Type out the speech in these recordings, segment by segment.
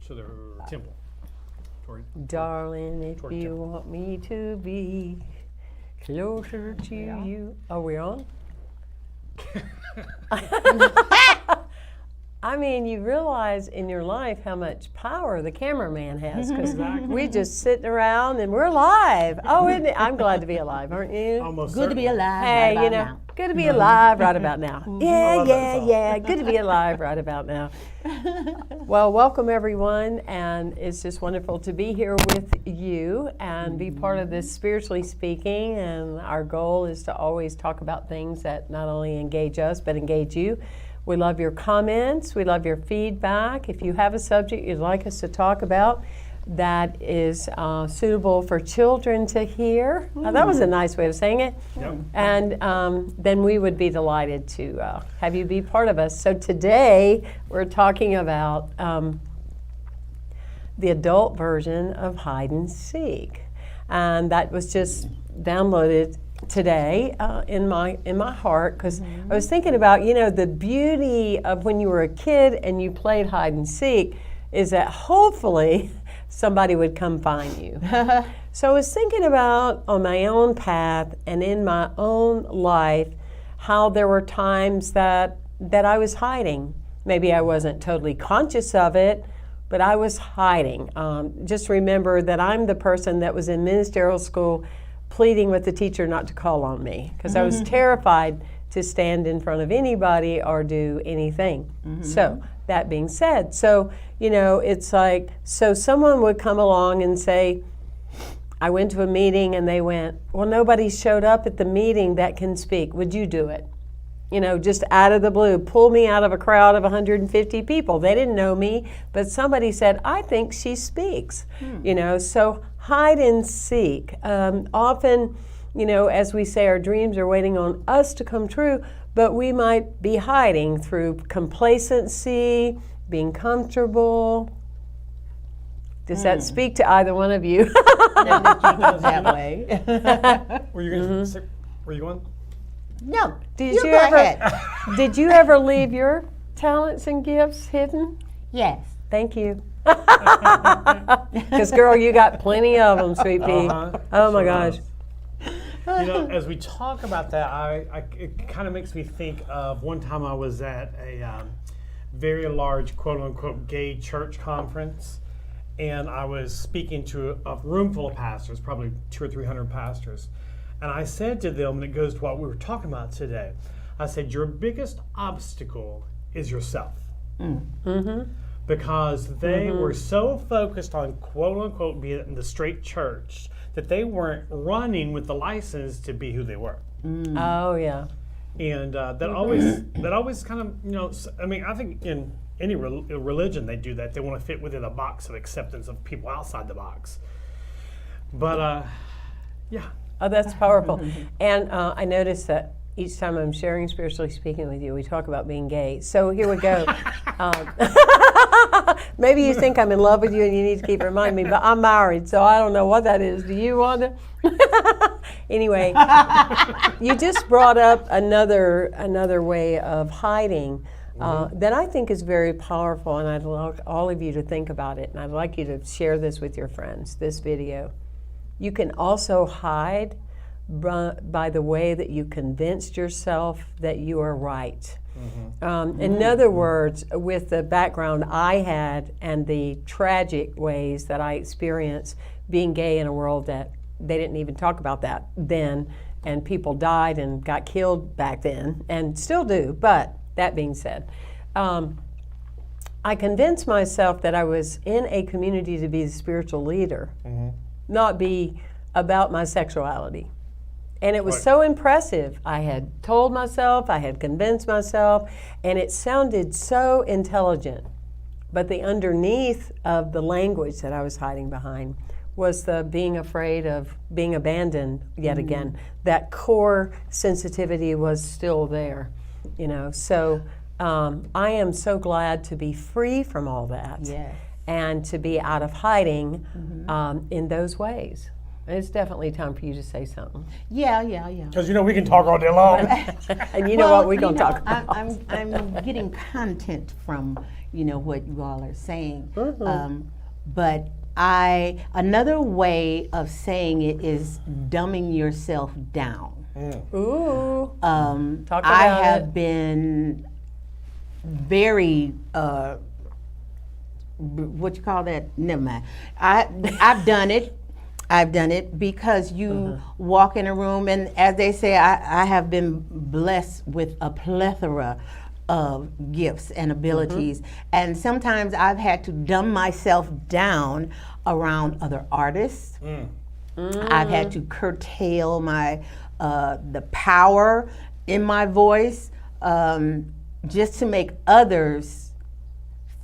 to the temple. Darling, if toward you temple. want me to be closer to you. Are we on? I mean, you realize in your life how much power the cameraman has, because we just sitting around and we're live. Oh, isn't it? I'm glad to be alive, aren't you? Almost Good to be certainly. alive. Hey, right you about know, now. good to be alive right about now. Yeah, love that song. yeah, good to be alive right about now. Well, welcome everyone, and it's just wonderful to be here with you and be part of this Spiritually Speaking, and our goal is to always talk about things that not only engage us, but engage you. We love your comments, we love your feedback. If you have a subject you'd like us to talk about that is suitable for children to hear, that was a nice way of saying it. Yep. And then we would be delighted to have you be part of us. So today we're talking about the adult version of hide and seek, and that was just downloaded today in my heart, because I was thinking about, you know, the beauty of when you were a kid and you played hide and seek is that hopefully somebody would come find you. So I was thinking about on my own path and in my own life how there were times that I was hiding. Maybe I wasn't totally conscious of it, but I was hiding. Just remember that I'm the person that was in ministerial school pleading with the teacher not to call on me, because I was terrified to stand in front of anybody or do anything. So that being said, so you know, it's like, so someone would come along and say, I went to a meeting and they went, well, nobody showed up at the meeting that can speak. Would you do it? You know, just out of the blue, pull me out of a crowd of 150 people. They didn't know me, but somebody said, I think she speaks. You know, so hide and seek. Often, you know, as we say, our dreams are waiting on us to come true, but we might be hiding through complacency, being comfortable. Does that speak to either one of you? That way. Were you going? Were you going? No, Did you you go ever? ahead. Did you ever leave your talents and gifts hidden? Yes. Thank you. Because girl, you got plenty of them, sweet pea. Oh my Sure gosh. does. You know, as we talk about that, it kind of makes me think of one time I was at a very large, quote unquote, gay church conference, and I was speaking to a room full of pastors, probably 200 or 300 pastors, and I said to them, and it goes to what we were talking about today, I said, your biggest obstacle is yourself. Because they were so focused on, quote unquote, being in the straight church that they weren't running with the license to be who they were. Oh yeah. And that always kind of, you know, I mean, I think in any religion they do that. They want to fit within a box of acceptance of people outside the box. But yeah. Oh, that's powerful. And I noticed that each time I'm sharing Spiritually Speaking with you, we talk about being gay. So here we go. Maybe you think I'm in love with you and you need to keep reminding me, but I'm married, so I don't know what that is. Do you, Wanda? Anyway, you just brought up another way of hiding that I think is very powerful, and I'd like all of you to think about it, and I'd like you to share this with your friends, this video. You can also hide by the way that you convinced yourself that you are right. In other words, with the background I had and the tragic ways that I experienced being gay in a world that they didn't even talk about that then, and people died and got killed back then, and still do, but that being said, I convinced myself that I was in a community to be the spiritual leader, not be about my sexuality. And it was so impressive. I had told myself, I had convinced myself, and it sounded so intelligent. But the underneath of the language that I was hiding behind was the being afraid of being abandoned yet again. That core sensitivity was still there, you know. So I am so glad to be free from all that Yes. and to be out of hiding in those ways. It's definitely time for you to say something. Yeah. Because we can talk all day long. And you know what we're going to talk I'm, about. I'm getting content from what you all are saying, Mm-hmm. but another way of saying it is dumbing yourself down. Ooh. Talk I about have it. been very what you call that? Never mind. I've done it. I've done it because you walk in a room, and as they say, I have been blessed with a plethora of gifts and abilities, and sometimes I've had to dumb myself down around other artists. I've had to curtail my the power in my voice just to make others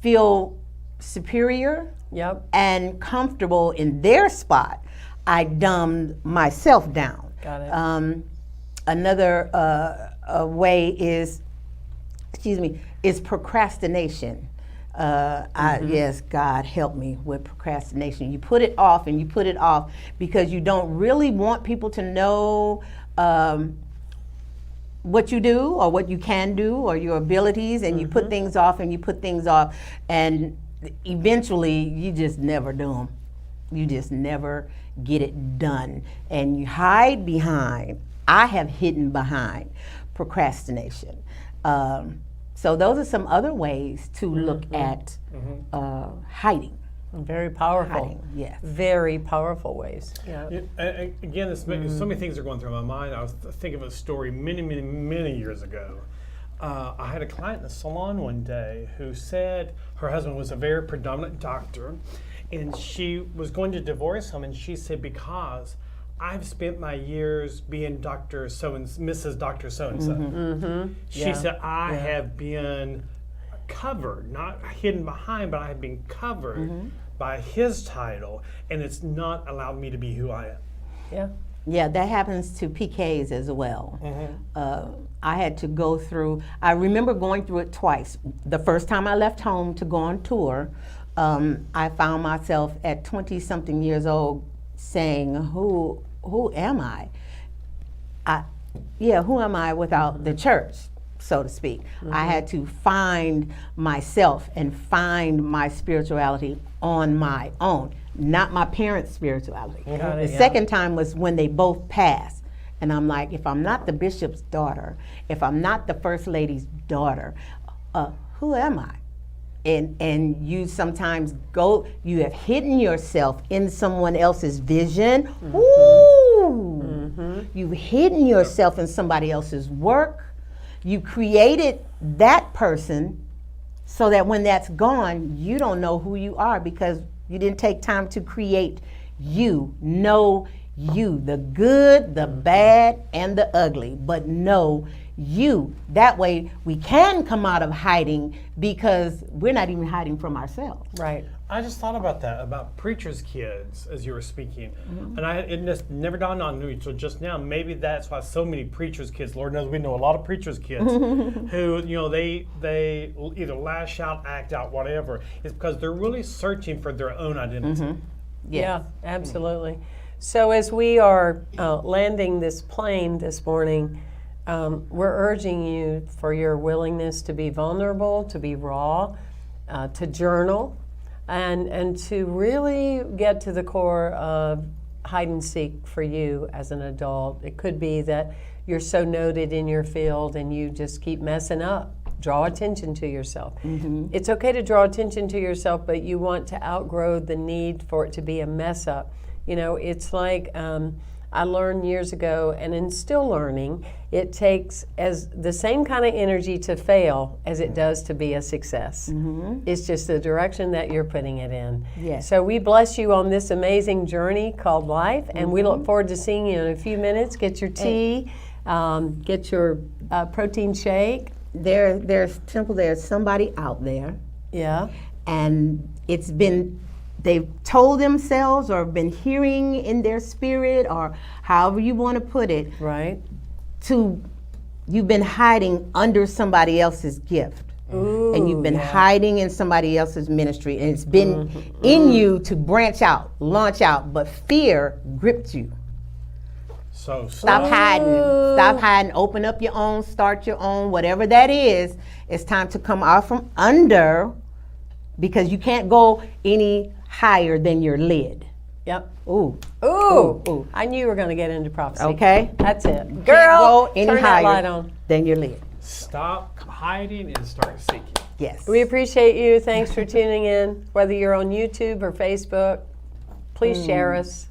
feel superior Yep. and comfortable in their spot. I dumbed myself down. Got it. Another way is, is procrastination. Yes, God help me with procrastination. You put it off and you put it off because you don't really want people to know what you do or what you can do or your abilities, and you put things off and you put things off, and eventually you just never do them. You just never get it done, and you hide behind. I have hidden behind procrastination. So those are some other ways to look at hiding. Very powerful. Hiding, yes. Very powerful ways. Yeah. Again, so many things are going through my mind. I was thinking of a story many years ago. I had a client in the salon one day who said her husband was a very predominant doctor, and she was going to divorce him, and she said, because I've spent my years being Dr. Mrs. Dr. So-and-so. She Yeah. said, I have been covered, not hidden behind, but I have been covered by his title, and it's not allowed me to be who I am. Yeah. Yeah, that happens to PKs as well. I had to go through, I remember going through it twice. The first time I left home to go on tour, I found myself at 20-something years old saying, who am I? Who am I without the church, so to speak? I had to find myself and find my spirituality on my own, not my parents' spirituality. Got it, The yeah. second time was when they both passed. And I'm like, if I'm not the bishop's daughter, if I'm not the first lady's daughter, who am I? And you sometimes you have hidden yourself in someone else's vision. Ooh. You've hidden yourself in somebody else's work. You created that person so that when that's gone, you don't know who you are because you didn't take time to create you. Know you, the good, the bad, and the ugly, but know you. That way we can come out of hiding because we're not even hiding from ourselves. Right. I just thought about that, about preachers' kids, as you were speaking. And it just never dawned on me until just now. Maybe that's why so many preachers' kids, Lord knows we know a lot of preachers' kids, who, they either lash out, act out, whatever. It's because they're really searching for their own identity. Yeah, absolutely. So as we are landing this plane this morning, we're urging you for your willingness to be vulnerable, to be raw, to journal, and to really get to the core of hide and seek for you as an adult. It could be that you're so noted in your field and you just keep messing up. Draw attention to yourself. It's okay to draw attention to yourself, but you want to outgrow the need for it to be a mess up. It's like I learned years ago, and am still learning, it takes as the same kind of energy to fail as it does to be a success. It's just the direction that you're putting it in. Yes. So we bless you on this amazing journey called life, and we look forward to seeing you in a few minutes. Get your tea, get your protein shake. There's somebody out there, Yeah. and they've told themselves or been hearing in their spirit or however you want to put it, Right. you've been hiding under somebody else's gift. and you've been hiding in somebody else's ministry, and it's been in you to branch out, launch out, but fear gripped you. So Stop hiding. Stop hiding. Open up your own, start your own, whatever that is. It's time to come out from under, because you can't go any higher than your lid. Yep. Ooh. Ooh. I knew you were going to get into prophecy. Okay. That's it. Can't Girl, go any turn that higher light on. than your lid. stop hiding and start seeking. Yes. We appreciate you. Thanks for tuning in. Whether you're on YouTube or Facebook, please share us.